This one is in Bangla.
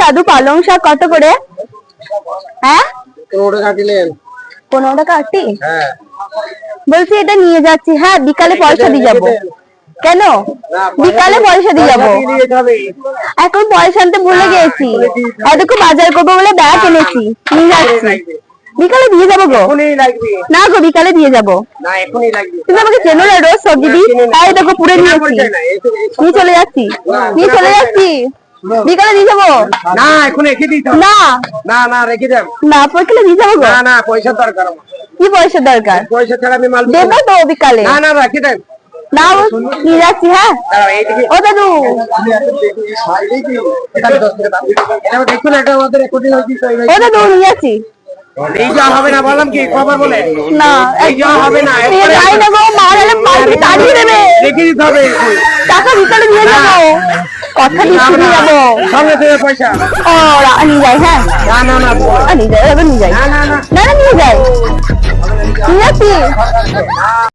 দাদু পালং শাক কত করে? হ্যাঁ 15 টাকা দিলেন। 15 টাকা আটি? হ্যাঁ বলছি এটা নিয়ে যাচ্ছি। হ্যাঁ বিকালে পয়সা দিয়ে যাবো। কেন? বিকালে পয়সা দিয়ে যাবো। এখন পয়সা আনতে ভুলে গেছি। এতক্ষণ বাজার করবো বলে ব্যাগ এনেছি, নিয়ে যাচ্ছি। বিকালে দিয়ে যাবো গো। না গো বিকালে দিয়ে যাবো। তুমি আমাকে চেনো না? রোজ সবজি দিই। তাই দেখো পুরে নিয়েছি, নিয়ে চলে যাচ্ছি, নিয়ে চলে যাচ্ছি। বিকালে দিয়ে যাবো। না এখন রেখে দিতে হবে। না না না রেখে দেব। না বিকালে দিয়ে যাবো গো। না না পয়সা দরকার আমার। কি পয়সা দরকার? পয়সা ছাড়া আমি মাল দেবো তো বিকালে। না না রেখে দেন। না নিয়ে যাচ্ছি। হ্যাঁ ও দাদু দেখুন এটা আমাদের রেকর্ডিং হচ্ছে। ও দাদু নিয়ে যাচ্ছি। এই যা হবে না বললাম কি কবার বলে না এই যা হবে না যাই না গো, মা গেলে পাল্টি তাড়িয়ে দেবে। রেখে দিতে হবে। টাকা বিকালে দিয়ে যাবো, কথা দিচ্ছি নিয়ে যাবো। সঙ্গে থেকে পয়সা ও নিয়ে যাই। হ্যাঁ না না না নিয়ে যাই, এবার নিয়ে যাই। না না না না না নিয়ে যাই, নিয়ে যাচ্ছি।